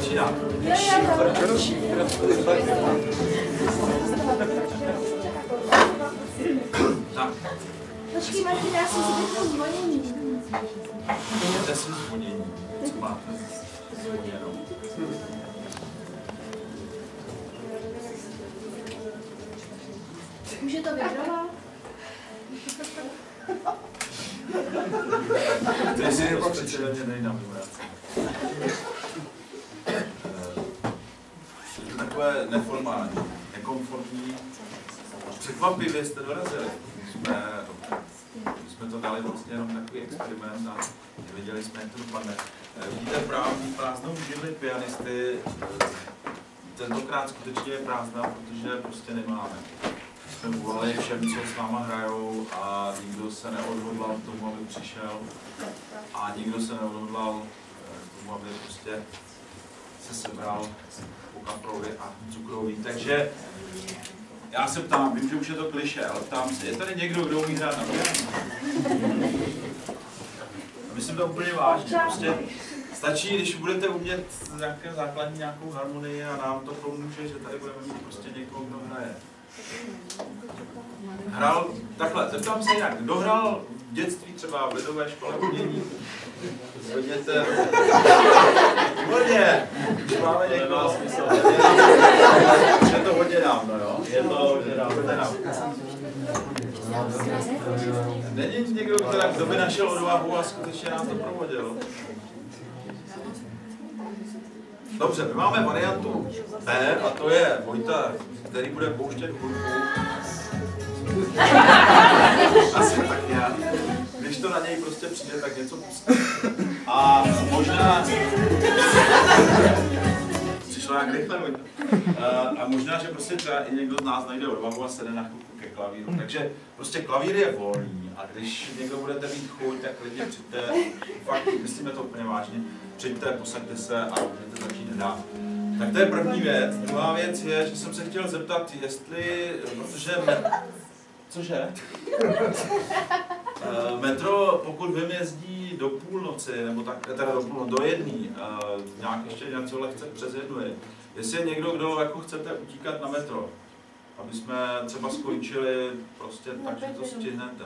začíná. Tak. Počkej, Martin, já jsem si řekl zvonění. Mějte si zvonění. Co máte zvoněnou? Už je to vyhrala? Ty si je přece mě nejde na vibraci. Je to takové neformální, nekomfortní. Překvapivě jste dorazili. Jsme to dali vlastně jenom takový experiment a nevěděli jsme, jak to dopadne. Vidíte prázdnou židli pianisty. Tentokrát skutečně je prázdná, protože prostě nemáme. Jsme volali všem, co s náma hrajou a nikdo se neodhodlal k tomu, aby přišel. A nikdo se neodhodlal k tomu, aby prostě se sebral po kaprovi a cukroví. Takže já se ptám, vím, že už je to klišé, ale ptám se, je tady někdo, kdo umí hrát na piano? Myslím to úplně vážně. Prostě stačí, když budete umět nějakou harmonii a nám to pomůže, že tady budeme mít prostě někoho, kdo hraje. Hrál, takhle, zeptám se jinak, kdo hrál v dětství třeba v lidové škole umění? Zvedněte. Hodně! Když máme někoho. Je to hodně dávno, jo? Je to hodně dávno. Není někdo, kdo by našel odvahu a skutečně nás to provodil? Dobře, my máme variantu B a to je Vojta, který bude pouštět hudbu. Asi tak já. Když to na něj prostě přijde, tak něco pustí. A možná... Přišlo jak rychle, Vojta. A možná, že prostě třeba i někdo z nás najde odvahu a sede na chvilku ke klavíru. Takže prostě klavír je volný a když někdo budete mít chuť, tak klidně přijďte, fakt myslíme to úplně vážně, přijďte, posaďte se a můžete začít hrát. Tak to je první věc. Druhá věc je, že jsem se chtěl zeptat, jestli, protože... Cože? Metro, pokud vím, jezdí do půlnoci, nebo tak, teda do jedný, nějak ještě něco lehce přes jednu je. Jestli je někdo, kdo jako chcete utíkat na metro, aby jsme třeba skončili prostě tak, že to stihnete.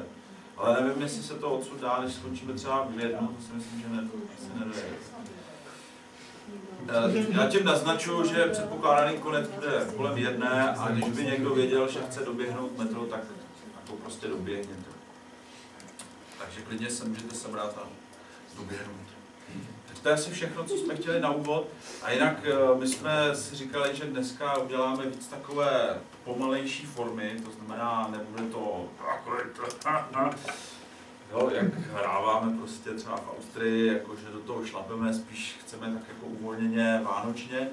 Ale nevím, jestli se to odsud dá, než skončíme třeba v jednu, to si myslím, že ne, to asi nedojde. Já tím naznačuju, že předpokládaný konec bude kolem jedné a když by někdo věděl, že chce doběhnout metro, tak to prostě doběhněte. Takže klidně se můžete sebrat a doběhnout. Tak to je asi všechno, co jsme chtěli na úvod. A jinak my jsme si říkali, že dneska uděláme víc takové pomalejší formy, to znamená, nebude to jo, jak hráváme prostě třeba v Austrii, jakože do toho šlapeme, spíš chceme tak jako uvolněně, vánočně.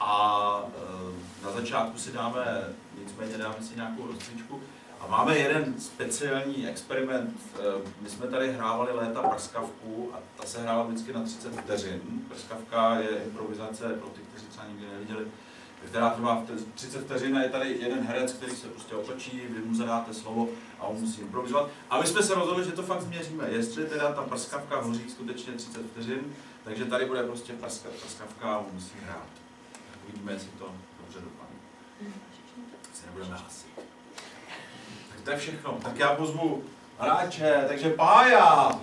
A na začátku si dáme si nějakou rozcvičku. A máme jeden speciální experiment. My jsme tady hrávali léta prskavku a ta se hrála vždycky na 30 vteřin. Prskavka je improvizace pro ty, kteří třeba nikdy neviděli, která trvá 30 vteřin a je tady jeden herec, který se prostě otočí, vy mu zadáte slovo a on musí improvizovat. A my jsme se rozhodli, že to fakt změříme, jestli teda ta prskavka hoří skutečně 30 vteřin, takže tady bude prostě prskavka a on musí hrát. Tak uvidíme, jestli to dobře dopadne. Se nebudeme hasit. Tak to je všechno. Tak já pozvu hráče, takže Pája!